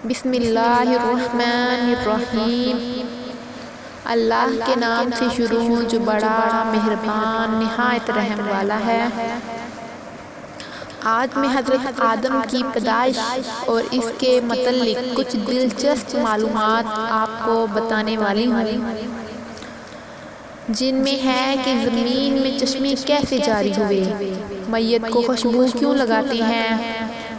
بسم اللہ الرحمن الرحیم۔ اللہ کے نام سے شروع ہوں جو بڑا مہربان نہایت رحم والا ہے۔ آج میں حضرت آدم کی پیدائش اور اس کے متعلق کچھ دلچسپ معلومات آپ کو بتانے والی ہوں، جن میں ہے کہ زمین میں چشمے کیسے جاری ہوئے، میت کو خوشبو کیوں لگاتے ہیں،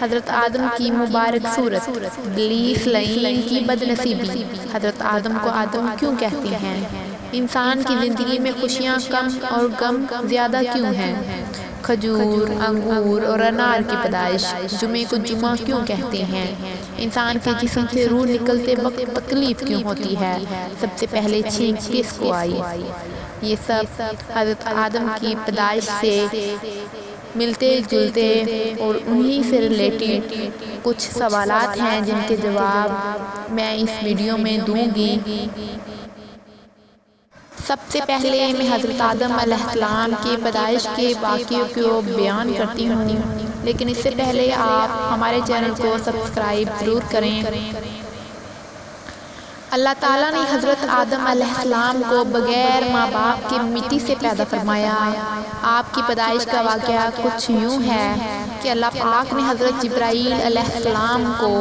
حضرت آدم کی مبارک صورت، ابلیس لعین کی بدنصیبی، حضرت آدم کو آدم کیوں کہتے ہیں، انسان کی زندگی میں خوشیاں کم اور غم زیادہ کیوں ہیں، کھجور، انگور اور انار کی پیدائش، جمعے کو جمعہ کیوں کہتے ہیں، انسان کے جسم سے روح نکلتے وقت تکلیف کیوں ہوتی ہے، سب سے پہلے چھینک کس کو آئی، یہ سب حضرت آدم کی پیدائش سے ملتے جلتے اور انہی سے ریلیٹڈ کچھ سوالات ہیں جن کے جواب میں اس ویڈیو میں دوں گی۔ سب سے پہلے میں حضرت آدم علیہ السلام کی پیدائش کے واقعے کو بیان کرتی ہوں، لیکن اس سے پہلے آپ ہمارے چینل کو سبسکرائب ضرور کریں۔ اللہ تعالیٰ نے حضرت آدم علیہ السلام کو بغیر ماں باپ کے مٹی سے پیدا فرمایا۔ آپ کی پیدائش کا واقعہ کچھ یوں ہے کہ اللہ پاک نے حضرت جبرائیل علیہ السلام کو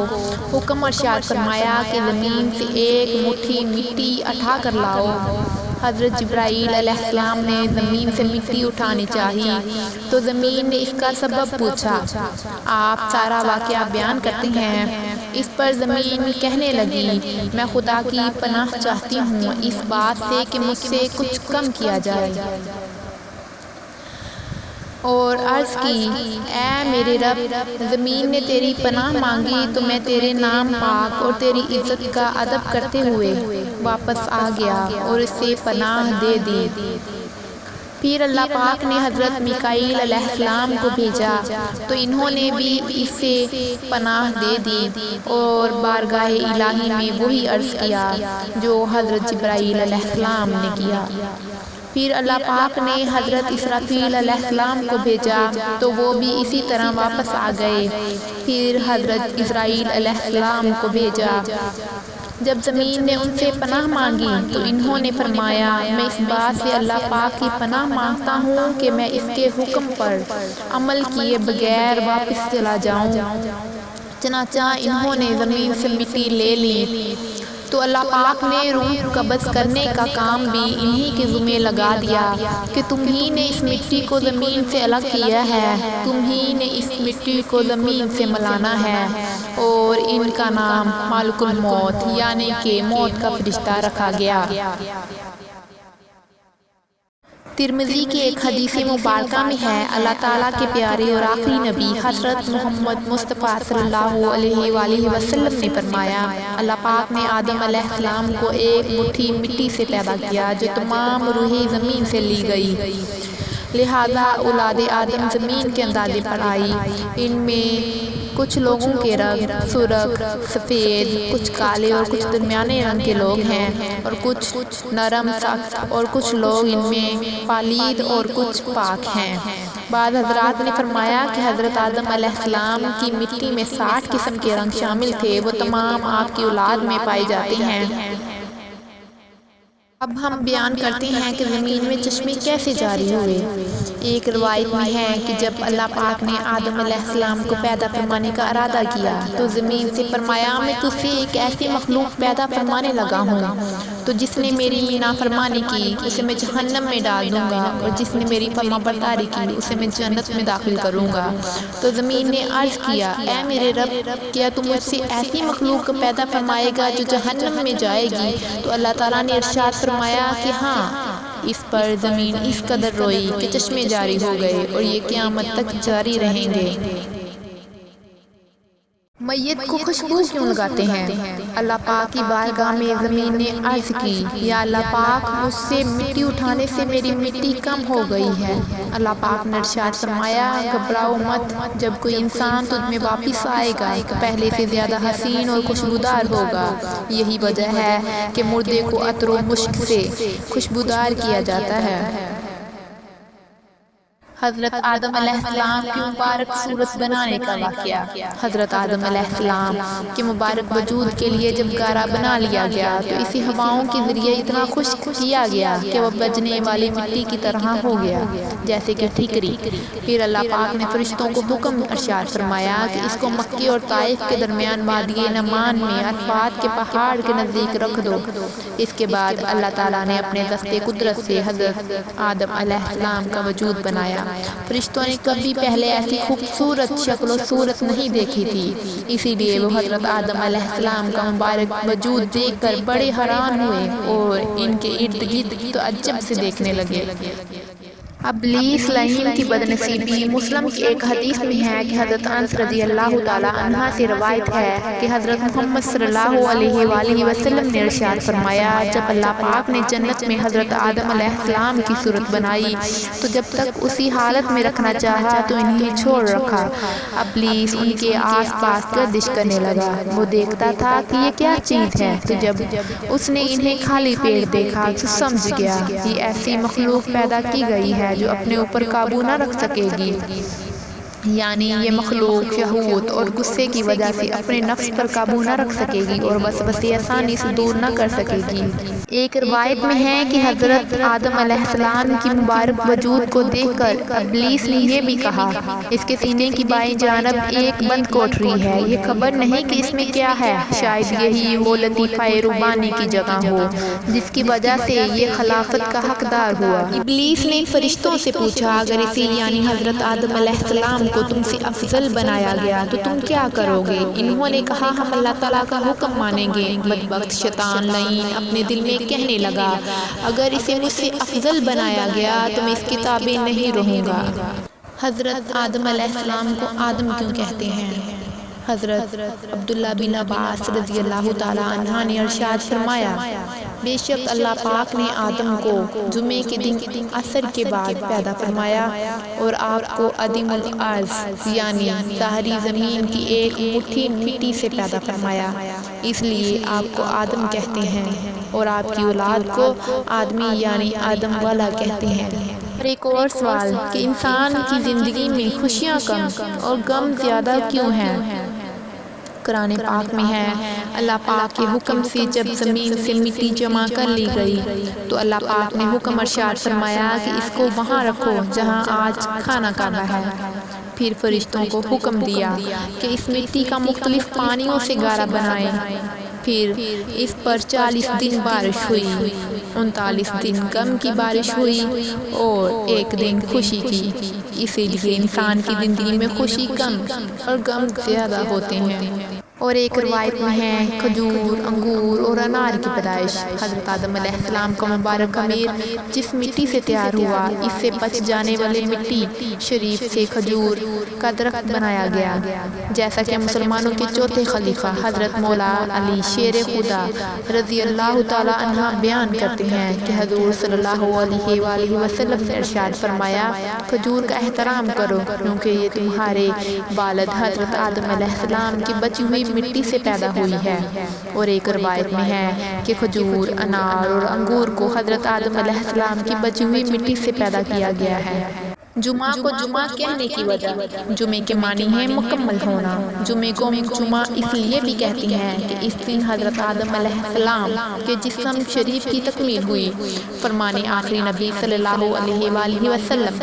حکم ارشاد فرمایا کہ زمین سے ایک مٹھی مٹی اٹھا کر لاؤ۔ حضرت جبرائیل علیہ السلام نے زمین سے مٹی اٹھانی چاہی تو زمین نے اس کا سبب پوچھا۔ آپ سارا واقعہ بیان کرتے ہیں۔ اس پر زمین کہنے لگی، میں خدا کی پناہ چاہتی ہوں اس بات سے کہ مجھ سے کچھ کم کیا جائے، اور عرض کی، اے میرے رب، زمین نے تیری پناہ مانگی تو میں تیرے نام پاک اور تیری عزت کا ادب کرتے ہوئے واپس آ گیا اور اسے پناہ دے دی۔ پھر اللہ پاک نے حضرت میکائیل علیہ السلام کو بھیجا تو انہوں نے بھی اسے پناہ دے دی اور بارگاہ الہی میں وہی عرض کیا جو حضرت جبرائیل علیہ السلام نے کیا۔ پھر اللہ پاک نے حضرت اسرافیل علیہ السلام کو بھیجا تو وہ بھی اسی طرح واپس آ گئے۔ پھر حضرت اسرائیل علیہ السلام کو بھیجا۔ جب زمین نے ان سے پناہ مانگی تو انہوں نے فرمایا، میں اس بات سے اللہ پاک کی پناہ مانگتا ہوں کہ میں اس کے حکم پر عمل کیے بغیر واپس چلا جاؤں۔ چنانچہ انہوں نے زمین سے مٹی لے لی تو اللہ پاک نے روح قبض کرنے کا کام بھی انہی کے ذمہ لگا دیا کہ تمہی نے اس مٹی کو زمین سے الگ کیا ہے، تمہی نے اس مٹی کو زمین سے ملانا ہے، اور ان کا نام مالک الموت یعنی کہ موت کا فرشتہ رکھا گیا۔ ترمذی کی ایک حدیث مبارکہ میں ہے، اللہ تعالیٰ کے پیارے اور آخری نبی حضرت محمد مصطفیٰ صلی اللہ علیہ وآلہ وسلم نے فرمایا، اللہ پاک نے آدم علیہ السلام کو ایک مٹھی مٹی سے پیدا کیا جو تمام روحیں زمین سے لی گئی، لہذا اولاد آدم زمین کے اندازے پر آئی۔ ان میں کچھ لوگوں کے رنگ سرخ، سفید، کچھ کالے اور کچھ درمیانے رنگ کے لوگ ہیں، اور کچھ نرم سخت، اور کچھ لوگ ان میں پالید اور کچھ پاک ہیں۔ بعض حضرات نے فرمایا کہ حضرت آدم علیہ السلام کی مٹی میں 60 قسم کے رنگ شامل تھے، وہ تمام آپ کی اولاد میں پائے جاتے ہیں۔ اب ہم بیان کرتے ہیں کہ زمین میں چشمے کیسے جاری ہوئے۔ ایک روایت میں ہے کہ جب اللہ پاک نے آدم علیہ السلام کو پیدا فرمانے کا ارادہ کیا تو زمین سے فرمایا، میں تجھ سے ایک ایسی مخلوق پیدا فرمانے لگا ہوں تو جس نے میری نافرمانی کی اسے میں جہنم میں ڈال دوں گا، اور جس نے میری فرما برداری کی اسے میں جنت میں داخل کروں گا۔ تو زمین نے عرض کیا، اے میرے رب، کیا تم مجھ سے ایسی مخلوق پیدا فرمائے گا جو جہنم میں جائے گی؟ تو اللہ تعالیٰ نے ارشاد فرمایا کہ ہاں۔ اس پر زمین اس قدر روئی کہ چشمے جاری ہو گئے، اور یہ قیامت تک جاری رہیں گے۔ میت کو خوشبو کیوں لگاتے ہیں؟ اللہ پاک کی بارگاہ میں زمین نے عرض کی، یا اللہ پاک، مجھ سے مٹی اٹھانے سے میری مٹی کم ہو گئی ہے۔ اللہ پاک نے ارشاد فرمایا، گھبراؤ مت، جب کوئی انسان تجھ میں واپس آئے گا تو پہلے سے زیادہ حسین اور خوشبودار ہوگا۔ یہی وجہ ہے کہ مردے کو عطر و مشک سے خوشبودار کیا جاتا ہے۔ حضرت آدم علیہ السلام کی مبارک صورت بنانے کا واقعہ۔ حضرت آدم علیہ السلام کے مبارک وجود کے لیے جب گارا بنا لیا گیا تو اسی ہواؤں کے ذریعے اتنا خشک کیا گیا کہ وہ بجنے والی مٹی کی طرح ہو گیا جیسے کہ ٹھیکری۔ پھر اللہ پاک نے فرشتوں کو حکم ارشاد فرمایا کہ اس کو مکے اور طائف کے درمیان وادی نعمان میں عرفات کے پہاڑ کے نزدیک رکھ دو۔ اس کے بعد اللہ تعالیٰ نے اپنے دست قدرت سے حضرت آدم علیہ السلام کا وجود بنایا۔ فرشتوں نے کبھی پہلے ایسی خوبصورت شکل و صورت نہیں دیکھی تھی، اسی لیے وہ حضرت آدم علیہ السلام کا مبارک وجود دیکھ کر بڑے حیران ہوئے اور ان کے ارد گرد تعجب سے دیکھنے لگے۔ ابلیس لعین کی بدنصیبی۔ مسلم کی ایک حدیث میں ہے کہ حضرت انس رضی اللہ تعالی عنہ سے روایت ہے کہ حضرت محمد صلی اللہ علیہ وآلہ وسلم نے ارشاد فرمایا، جب اللہ پاک نے جنت میں حضرت آدم علیہ السلام کی صورت بنائی تو جب تک اسی حالت میں رکھنا چاہا تو انہیں چھوڑ رکھا۔ ابلیس ان کے آس پاس گردش کرنے لگا، وہ دیکھتا تھا کہ یہ کیا چیز ہے، تو جب اس نے انہیں خالی پیٹ دیکھا تو سمجھ گیا یہ ایسی مخلوق پیدا کی گئی ہے جو اپنے اوپر قابو نہ رکھ سکے گی، یعنی یہ مخلوق شہوت اور غصے کی وجہ سے اپنے نفس پر قابو نہ رکھ سکے گی اور وسوسے آسانی سے دور نہ کر سکے گی۔ ایک روایت میں ہے کہ حضرت آدم علیہ السلام کی مبارک وجود کو دیکھ کر ابلیس نے یہ بھی کہا، اس کے سینے کی بائیں جانب ایک بند کوٹری ہے، یہ خبر نہیں کہ اس میں کیا ہے، شاید یہی وہ لطیفہ ربانی کی جگہ ہو جس کی وجہ سے یہ خلافت کا حقدار ہوا۔ ابلیس نے فرشتوں سے پوچھا، اگر اسی یعنی حضرت آدم علیہ السلام کو تم سے افضل بنایا گیا تو تم کیا کرو گے؟ انہوں نے کہا، ہم اللہ تعالیٰ کا حکم مانیں گے۔ بدبخت شیطان لعین اپنے دل میں کہنے لگا، اگر اسے مجھ سے افضل بنایا گیا تو میں اس کی تابع نہیں رہوں گا۔ حضرت آدم علیہ السلام کو آدم کیوں کہتے ہیں؟ حضرت عبداللہ بن عباس رضی اللہ تعالیٰ عنہ نے ارشاد فرمایا، بے شک اللہ پاک نے آدم کو جمعے کے دن عصر کے بعد پیدا فرمایا اور آپ کو عدیم الارض یعنی ظاہری زمین کی ایک مٹھی مٹی سے پیدا فرمایا، اس لیے آپ کو آدم کہتے ہیں اور آپ کی اولاد کو آدمی یعنی آدم والا کہتے ہیں۔ اور ایک اور سوال کہ انسان کی زندگی میں خوشیاں کم اور غم زیادہ کیوں ہیں؟ قرآن پاک میں ہے، اللہ پاک کے حکم سے جب زمین سے مٹی جمع کر لی گئی تو اللہ پاک نے حکم ارشاد فرمایا کہ اس کو وہاں رکھو جہاں آج خانہ کعبہ ہے۔ پھر فرشتوں کو حکم دیا کہ اس مٹی کا مختلف پانیوں سے گارا بنائیں۔ پھر اس پر 40 دن بارش ہوئی، 39 دن غم کی بارش ہوئی اور 1 دن خوشی کی۔ اسی لیے انسان کی زندگی میں خوشی کم اور غم زیادہ ہوتے ہیں۔ اور ایک روایت میں ہے، کھجور، انگور اور انار کی پیدائش۔ حضرت آدم علیہ السلام کا مبارک امیر جس مٹی سے تیار ہوا، اس سے بچ جانے والی مٹی شریف سے کھجور کا درخت بنایا گیا، جیسا کہ مسلمانوں کے چوتھے خلیفہ حضرت مولا علی شیر خدا رضی اللہ تعالیٰ عنہ بیان کرتے ہیں کہ حضور صلی اللہ علیہ وآلہ وسلم نے ارشاد فرمایا، کھجور کا احترام کرو کیونکہ یہ تمہارے والد حضرت آدم علیہ السلام کی بچی ہوئی مٹی سے پیدا ہوئی ہے۔ اور ایک روایت میں ہے کہ کھجور، انار اور انگور کو حضرت آدم علیہ السلام کی بچی ہوئی مٹی سے پیدا کیا گیا ہے۔ جمعہ کو جمعہ کہنے کی وجہ، جمعے کے معنی ہے مکمل ہونا۔ جمعے کو جمعہ اس لیے بھی کہتے ہیں کہ اس دن حضرت آدم علیہ السلام کے جسم شریف کی تکمیل ہوئی۔ فرمان آخری نبی صلی اللہ علیہ وآلہ وسلم،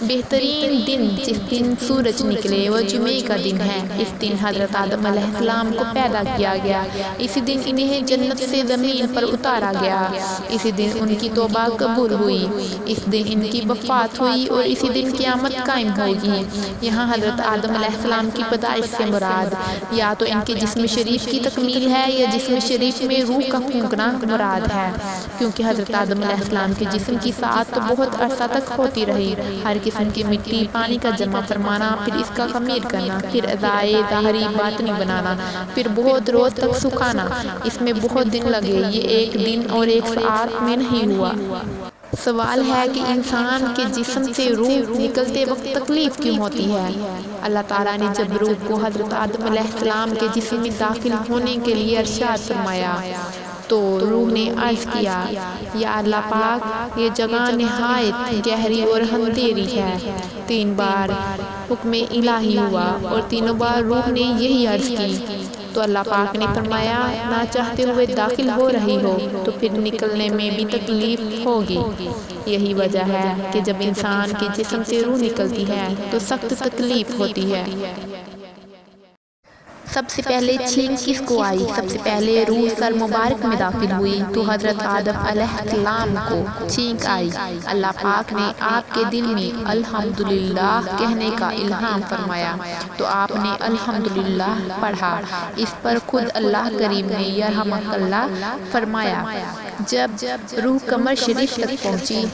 بہترین دن جس دن سورج نکلے وہ جمعے کا دن ہے۔ اس دن حضرت آدم علیہ السلام کو پیدا کیا گیا، اسی دن انہیں جنت سے زمین پر اتارا گیا، اسی دن ان کی توبہ قبول ہوئی، اس دن ان کی وفات ہوئی اور اسی دن قیامت قائم ہوگی۔ یہاں حضرت آدم علیہ السلام کی پیدائش سے مراد یا تو ان کے جسم شریف کی تکمیل ہے یا جسم شریف میں روح کا پھونکنا مراد ہے، کیونکہ حضرت آدم علیہ السلام کے جسم کی ساعت تو بہت عرصہ تک ہوتی رہی، ہر قسم کی مٹی پانی کا جمع فرمانا، پھر اس کا خمیر کرنا، پھر اعضائے ظاہری باطنی بنانا، پھر بہت روز تک سکھانا، اس میں بہت دن لگے، یہ ایک دن اور ایک ساعت میں نہیں ہوا۔ سوال ہے کہ انسان کے جسم سے روح نکلتے وقت تکلیف کیوں ہوتی ہے؟ اللہ تعالیٰ نے جب روح کو حضرت آدم علیہ السلام کے جسم میں داخل ہونے کے لیے ارشاد فرمایا، تو روح نے عرض کیا یا اللہ پاک یہ جگہ نہایت گہری اور اندھیری ہے۔ 3 بار حکم الہی ہوا اور تینوں بار روح نے یہی عرض کی تو اللہ پاک نے فرمایا نہ چاہتے ہوئے داخل ہو رہی ہو تو پھر نکلنے میں بھی تکلیف ہوگی۔ یہی وجہ ہے کہ جب انسان کے جسم سے روح نکلتی ہے تو سخت تکلیف ہوتی ہے۔ سب سے پہلے چھینک کس کو آئی؟ سب سے پہلے روح سر مبارک میں داخل ہوئی تو حضرت آدم علیہ السلام کو چھینک آئی۔ اللہ پاک نے آپ کے دل میں الحمدللہ کہنے کا الہام فرمایا تو آپ نے الحمدللہ پڑھا۔ اس پر خود اللہ کریم نے یرحمک اللہ فرمایا۔ جب روح قمر شریف تک پہنچی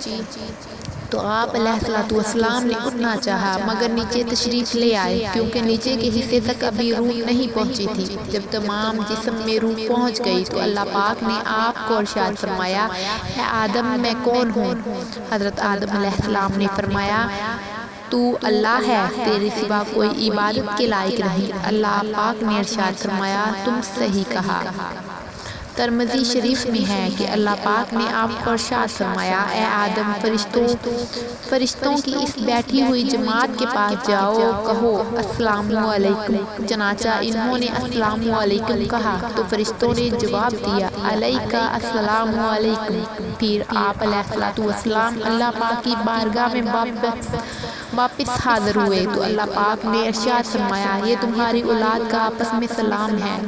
تو آپ علیہ السلام نے اٹھنا چاہا مگر نیچے تشریف لے آئے کیونکہ نیچے کے حصے تک ابھی روح نہیں پہنچی تھی۔ جب تمام جسم میں روح پہنچ گئی تو اللہ پاک نے آپ کو ارشاد فرمایا اے آدم میں کون ہوں؟ حضرت آدم علیہ السلام نے فرمایا تو اللہ ہے، تیرے سوا کوئی عبادت کے لائق نہیں۔ اللہ پاک نے ارشاد فرمایا تم صحیح کہا۔ ترمذی شریف میں ہے کہ اللہ پاک نے آپ کو ارشاد فرمایا اے آدم فرشتوں کی اس بیٹھی ہوئی جماعت کے پاس جاؤ، کہو السلام علیکم۔ چنانچہ انہوں نے السلام علیکم کہا تو فرشتوں نے جواب دیا علیک السلام علیکم۔ پھر آپ علیہ السلام اللہ پاک کی بارگاہ میں واپس حاضر ہوئے تو اللہ پاک نے ارشاد فرمایا یہ تمہاری اولاد کا آپس میں سلام ہے۔